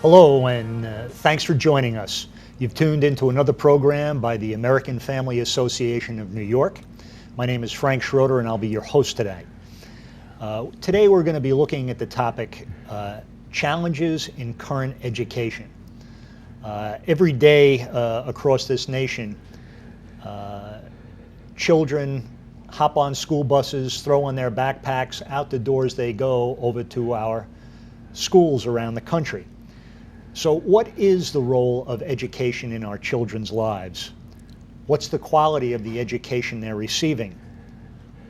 Hello, and thanks for joining us. You've tuned into another program by the American Family Association of New York. My name is Frank Schroeder, and I'll be your host today. Today we're going to be looking at the topic, challenges in current education. Every day across this nation, children hop on school buses, throw on their backpacks, out the doors they go over to our schools around the country. So what is the role of education in our children's lives? What's the quality of the education they're receiving?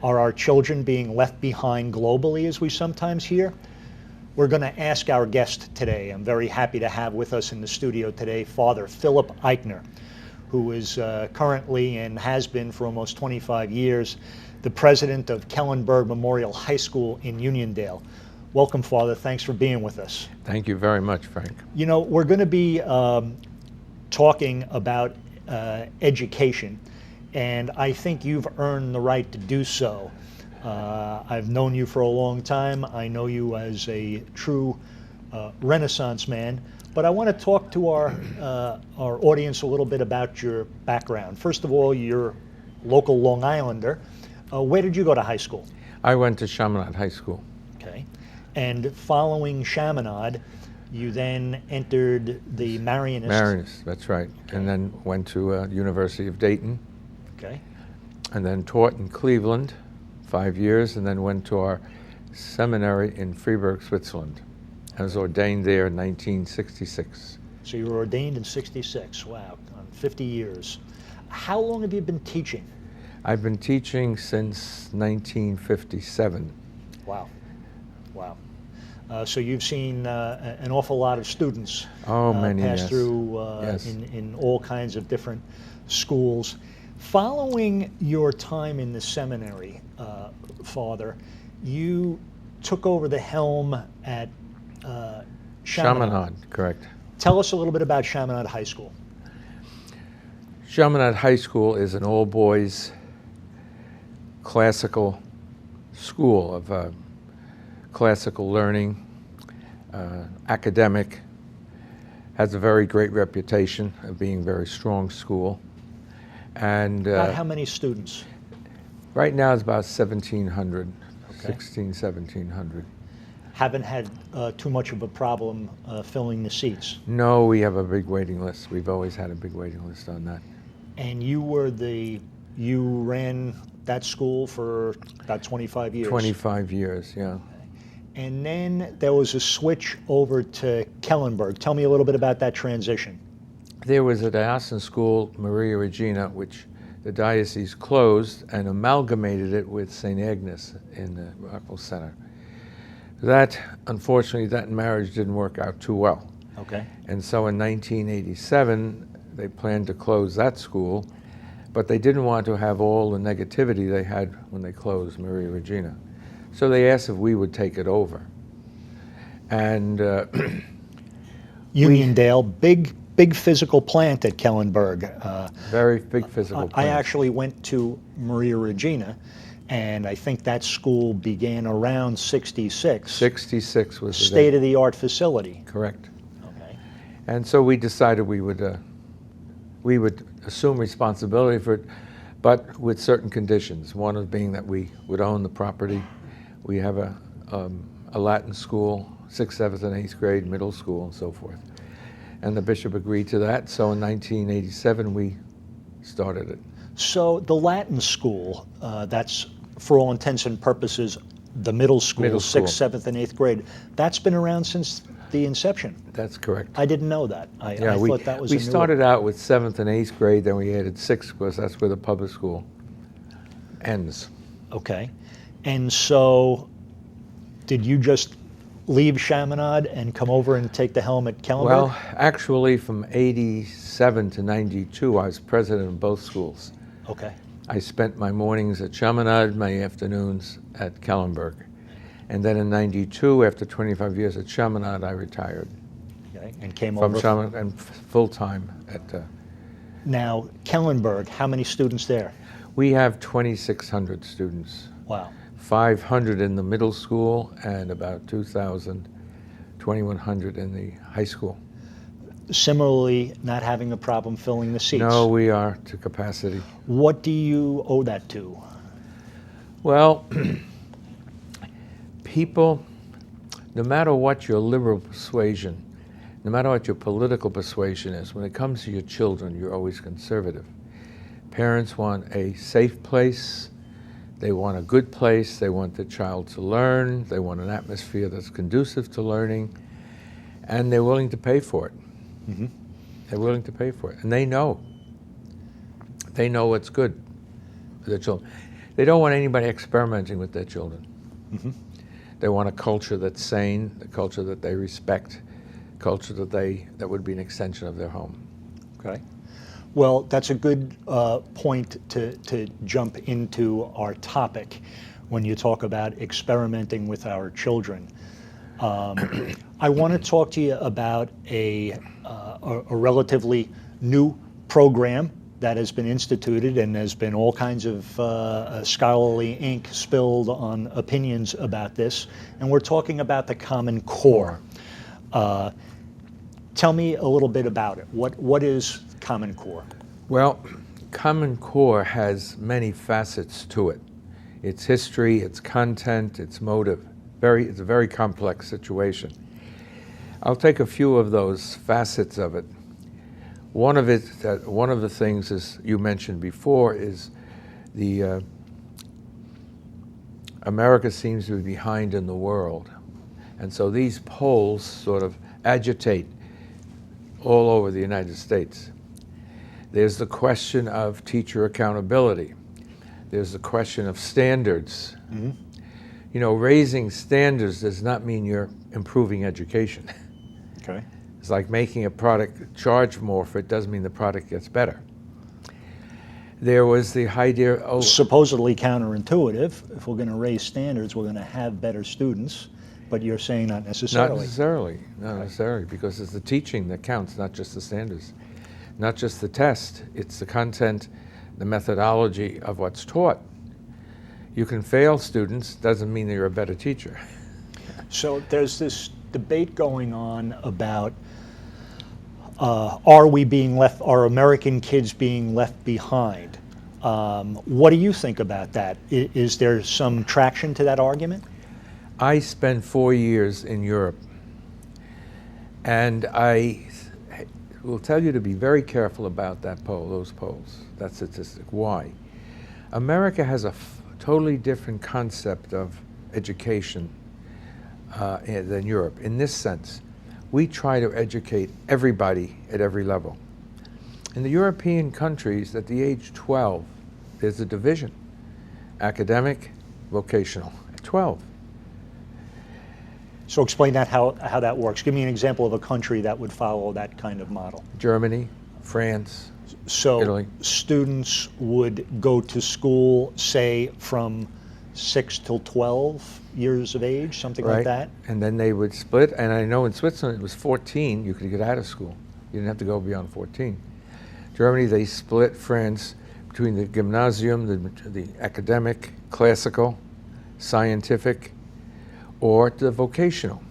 Are our children being left behind globally, as we sometimes hear? We're going to ask our guest today. I'm very happy to have with us in the studio today Father Philip Eichner, who is currently and has been for almost 25 years the president of Kellenberg Memorial High School in Uniondale. Welcome, Father. Thanks for being with us. Thank you very much, Frank. You know, we're going to be talking about education, and I think you've earned the right to do so. I've known you for a long time. I know you as a true Renaissance man, but I want to talk to our audience a little bit about your background. First of all, you're local Long Islander. Where did you go to high school? I went to Chaminade High School. Okay. And following Chaminade, you then entered the Marianist. Marianist, that's right. Okay. And then went to University of Dayton. Okay. And then taught in Cleveland 5 years, and then went to our seminary in Freiburg, Switzerland. I was ordained there in 1966. So you were ordained in 66. Wow, 50 years. How long have you been teaching? I've been teaching since 1957. Wow. Wow. So you've seen an awful lot of students many, pass yes. through Yes. in all kinds of different schools. Following your time in the seminary, Father, you took over the helm at Chaminade. Correct. Tell us a little bit about Chaminade High School. Chaminade High School is an all-boys classical school of classical learning, academic, has a very great reputation of being a very strong school. And About how many students? Right now it's about 1,700, Okay. 1,700. Haven't had too much of a problem filling the seats. No, we have a big waiting list. We've always had a big waiting list on that. And you ran that school for about 25 years. 25 years, yeah. And then there was a switch over to Kellenberg. Tell me a little bit about that transition. There was a diocesan school, Maria Regina, which the diocese closed and amalgamated it with St. Agnes in the Rockwell Center. That, unfortunately, that marriage didn't work out too well. Okay. And so in 1987, they planned to close that school, but they didn't want to have all the negativity they had when they closed Maria Regina. So they asked if we would take it over. And Uniondale, big physical plant at Kellenberg. Very big physical plant. I actually went to Maria Regina, and I think that school began around 66. 66 was the state-of-the-art facility. Correct. Okay. And so we decided we would assume responsibility for it, but with certain conditions. One of being that we would own the property. We have a Latin school, 6th, 7th, and 8th grade, middle school, and so forth. And the bishop agreed to that, so in 1987 we started it. So the Latin school, that's for all intents and purposes the middle school, 6th, 7th, and 8th grade, that's been around since the inception. That's correct. I didn't know that. I thought that was we started out with 7th and 8th grade, then we added 6th because that's where the public school ends. Okay. And so did you just leave Chaminade and come over and take the helm at Kellenberg? Well, actually from 87 to 92, I was president of both schools. Okay. I spent my mornings at Chaminade, my afternoons at Kellenberg. And then in 92, after 25 years at Chaminade, I retired. Okay. And came From over. Chaminade and full-time at... Now, Kellenberg, how many students there? We have 2,600 students. Wow. 500 in the middle school and about 2,100 in the high school. similarly not having a problem filling the seats. No, we are to capacity. What do you owe that to? Well, people, no matter what your liberal persuasion, no matter what your political persuasion is, when it comes to your children, you're always conservative. Parents want a safe place, they want a good place, they want the child to learn, they want an atmosphere that's conducive to learning, and they're willing to pay for it. Mm-hmm. They're willing to pay for it, and they know. They know what's good for their children. They don't want anybody experimenting with their children. Mm-hmm. They want a culture that's sane, a culture that they respect, a culture that would be an extension of their home. Okay. Well, that's a good point to jump into our topic when you talk about experimenting with our children. I want to talk to you about a relatively new program that has been instituted, and there's been all kinds of scholarly ink spilled on opinions about this, and we're talking about the Common Core. Tell me a little bit about it. What is Common Core? Well, Common Core has many facets to it. Its history, its content, its motive. It's a very complex situation. I'll take a few of those facets of it. One of the things, as you mentioned before, is the America seems to be behind in the world. And so these polls sort of agitate all over the United States. There's the question of teacher accountability. There's the question of standards. Mm-hmm. You know, raising standards does not mean you're improving education. Okay. It's like making a product charge more for it doesn't mean the product gets better. There was the idea, supposedly counterintuitive. If we're going to raise standards, we're going to have better students, but you're saying not necessarily. Not necessarily, because it's the teaching that counts, not just the standards. Not just the test, it's the content, the methodology of what's taught. You can fail students, doesn't mean that you're a better teacher. So there's this debate going on about are American kids being left behind? What do you think about that? Is there some traction to that argument? I spent 4 years in Europe, and I will tell you to be very careful about those polls, that statistic. Why? America has a totally different concept of education than Europe. In this sense, we try to educate everybody at every level. In the European countries, at the age 12, there's a division: academic, vocational, at 12. So explain that, how that works. Give me an example of a country that would follow that kind of model. Germany, France, So Italy. Students would go to school, say, from 6 till 12 years of age, something like that? And then they would split, and I know in Switzerland it was 14, you could get out of school. You didn't have to go beyond 14. Germany, they split France between the gymnasium, the academic, classical, scientific, or the vocational.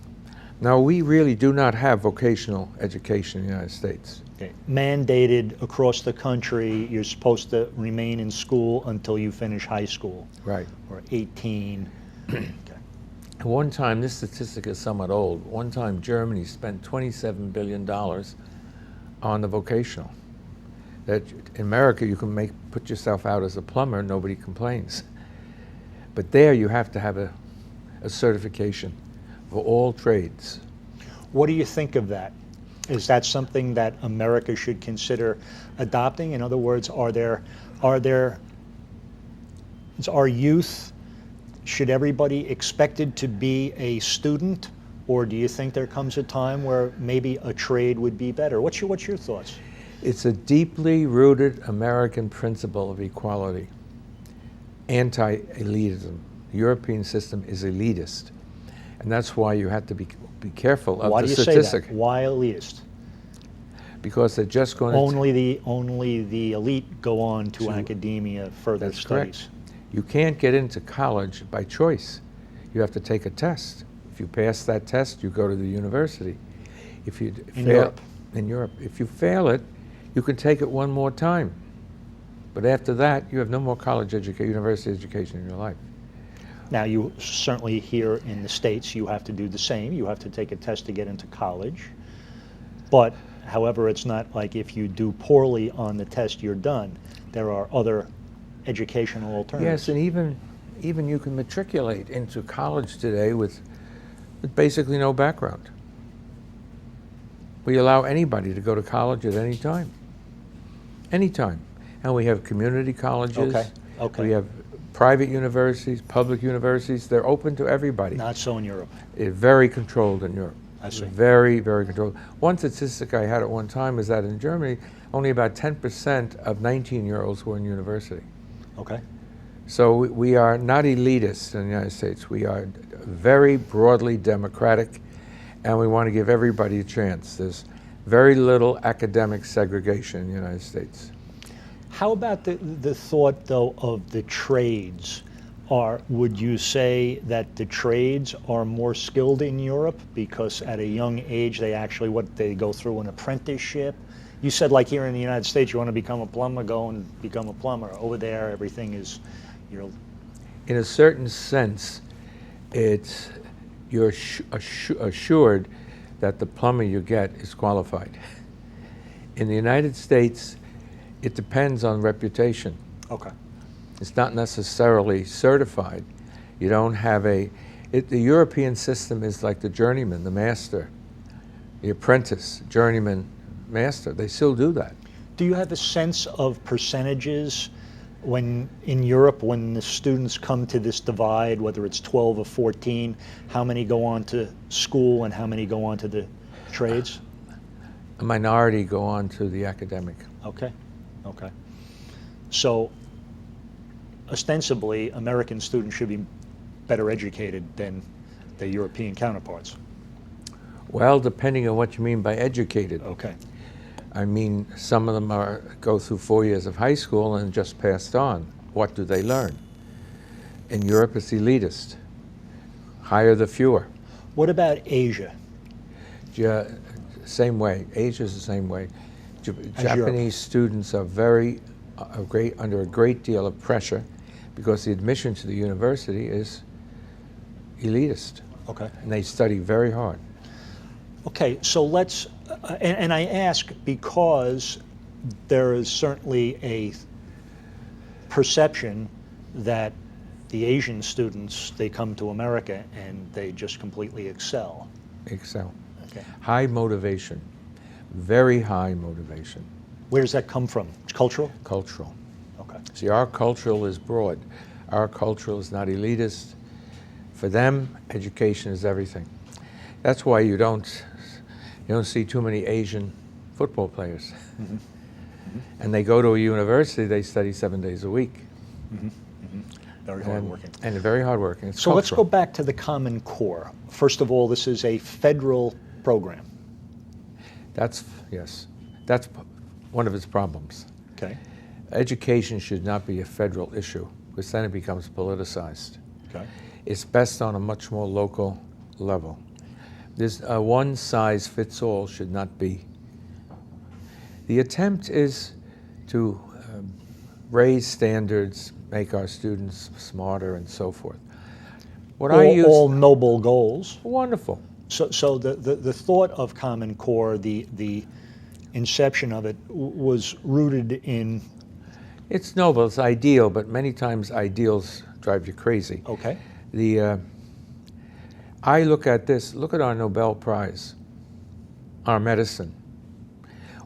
Now, we really do not have vocational education in the United States. Okay. Mandated across the country, you're supposed to remain in school until you finish high school. Right. Or 18. Okay. One time, this statistic is somewhat old, one time Germany spent $27 billion on the vocational. That in America, you can put yourself out as a plumber, nobody complains. But there you have to have a certification for all trades. What do you think of that? Is that something that America should consider adopting? In other words, is our youth, should everybody expected to be a student, or do you think there comes a time where maybe a trade would be better? What's your thoughts? It's a deeply rooted American principle of equality, anti-elitism. The European system is elitist, and that's why you have to be careful of Why the do you statistic. say that? Why elitist? Because they're just going Only the elite go on to academia, further That's studies. correct. You can't get into college by choice. You have to take a test. If you pass that test, you go to the university. If you In fail, Europe. in Europe. If you fail it, you can take it one more time. But after that, you have no more college education, university education in your life. Now, you certainly here in the States, you have to do the same. You have to take a test to get into college. But, however, it's not like if you do poorly on the test, you're done. There are other educational alternatives. Yes, and even you can matriculate into college today with basically no background. We allow anybody to go to college at any time. Anytime. And we have community colleges. Okay, okay. We have private universities, public universities. They're open to everybody. Not so in Europe. It's very controlled in Europe. I see. Very, very controlled. One statistic I had at one time is that in Germany, only about 10% of 19-year-olds were in university. Okay. So we are not elitist in the United States. We are very broadly democratic, and we want to give everybody a chance. There's very little academic segregation in the United States. How about the thought, though, of the trades? Would you say that the trades are more skilled in Europe because at a young age they go through an apprenticeship? You said, like here in the United States, you want to become a plumber, go and become a plumber. Over there, everything is, In a certain sense, you're assured that the plumber you get is qualified. In the United States, it depends on reputation. Okay. It's not necessarily certified. You don't have the European system is like the journeyman, the master, the apprentice, journeyman, master. They still do that. Do you have a sense of percentages when in Europe, when the students come to this divide, whether it's 12 or 14, how many go on to school and how many go on to the trades? A minority go on to the academic. Okay, okay. So ostensibly, American students should be better educated than their European counterparts. Well, depending on what you mean by educated. Okay. I mean, some of them go through 4 years of high school and just passed on. What do they learn? In Europe, it's elitist. Hire the fewer. What about Asia? Same way. Asia's the same way. As Japanese students are under a great deal of pressure because the admission to the university is elitist. Okay. And they study very hard. Okay, so let's, and I ask because there is certainly a perception that the Asian students, they come to America and they just completely excel. Excel. Okay. High motivation. Very high motivation. Where does that come from? It's cultural? Cultural. Okay. See, our cultural is broad. Our cultural is not elitist. For them, education is everything. That's why you don't see too many Asian football players. Mm-hmm. Mm-hmm. And they go to a university, they study 7 days a week. Mm-hmm. Mm-hmm. Very hardworking. And very hardworking. It's so cultural. let's go back to the Common Core. First of all, this is a federal program. Yes. That's one of its problems. Okay. Education should not be a federal issue because then it becomes politicized. Okay. It's best on a much more local level. This one size fits all should not be. The attempt is to raise standards, make our students smarter, and so forth. All noble goals. Wonderful. So the thought of Common Core, the inception of it, was rooted in. It's noble. It's ideal, but many times ideals drive you crazy. Okay. I look at this, look at our Nobel Prize, our medicine.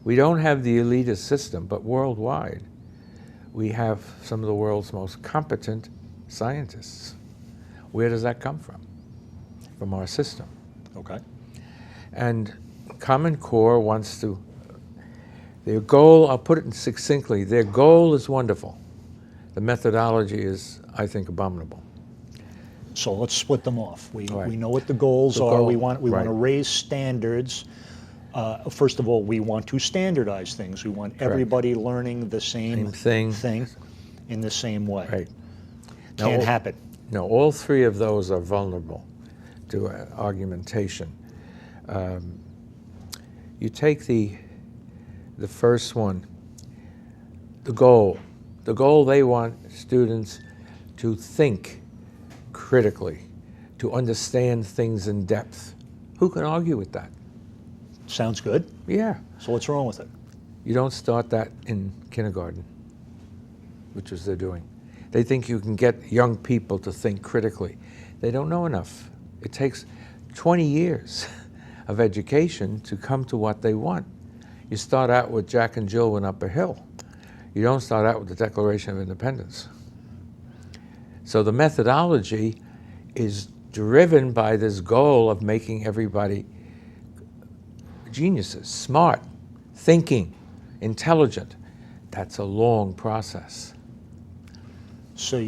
We don't have the elitist system, but worldwide, we have some of the world's most competent scientists. Where does that come from? From our system. Okay. And Common Core wants to, their goal, I'll put it succinctly, their goal is wonderful. The methodology is, I think, abominable. So let's split them off. We Right. know what the goals The are. goal, We want right. to raise standards. First of all, we want to standardize things. We want everybody learning the same thing in the same way. Right. Can't Now, happen. No, all three of those are vulnerable to argumentation. You take the first one, the goal. The goal, they want students to think critically, to understand things in depth. Who can argue with that? Sounds good. Yeah. So what's wrong with it? You don't start that in kindergarten, which is they're doing. They think you can get young people to think critically. They don't know enough. It takes 20 years of education to come to what they want. You start out with Jack and Jill went up a hill. You don't start out with the Declaration of Independence. So the methodology is driven by this goal of making everybody geniuses, smart, thinking, intelligent. That's a long process. So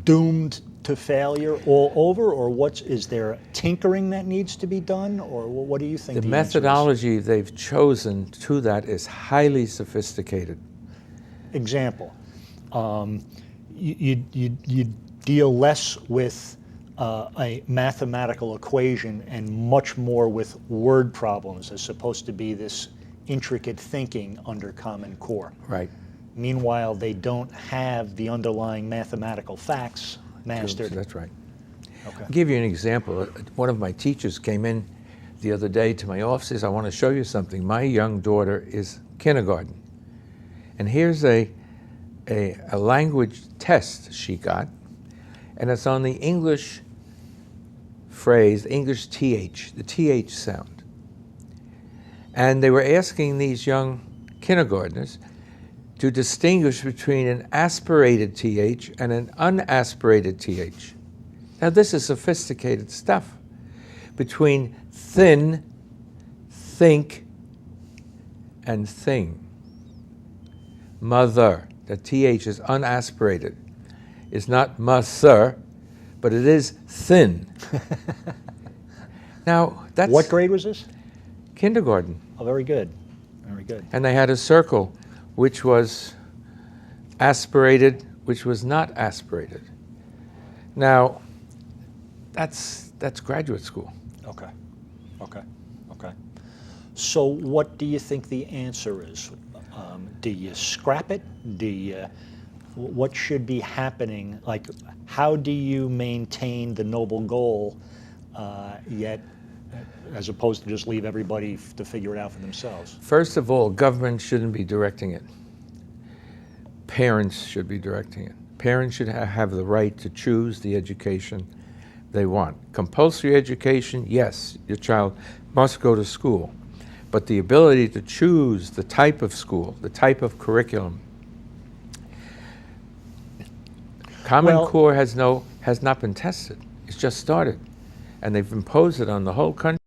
doomed to failure all over, or is there tinkering that needs to be done, or what do you think The the answer is? methodology they've chosen to that is highly sophisticated. Example, you deal less with a mathematical equation and much more with word problems as opposed to be this intricate thinking under Common Core. Right. Meanwhile, they don't have the underlying mathematical facts mastered. That's right. Okay. I'll give you an example. One of my teachers came in the other day to my office and says, I want to show you something. My young daughter is kindergarten. And here's a language test she got, and it's on the English phrase, English TH, the TH sound. And they were asking these young kindergartners to distinguish between an aspirated TH and an unaspirated TH. Now this is sophisticated stuff. Between thin, think, and thing. Mother, the TH is unaspirated. It's not mother, but it is thin. Now that's... What grade was this? Kindergarten. Oh, very good. Very good. And they had a circle which was aspirated, which was not aspirated. Now, that's graduate school. Okay. Okay. Okay. So what do you think the answer is? Do you scrap it? What should be happening? Like, how do you maintain the noble goal, yet, as opposed to just leave everybody to figure it out for themselves? First of all, government shouldn't be directing it. Parents should be directing it. Parents should have the right to choose the education they want. Compulsory education, yes, your child must go to school. But the ability to choose the type of school, the type of curriculum. Common Core has not been tested. It's just started. And they've imposed it on the whole country.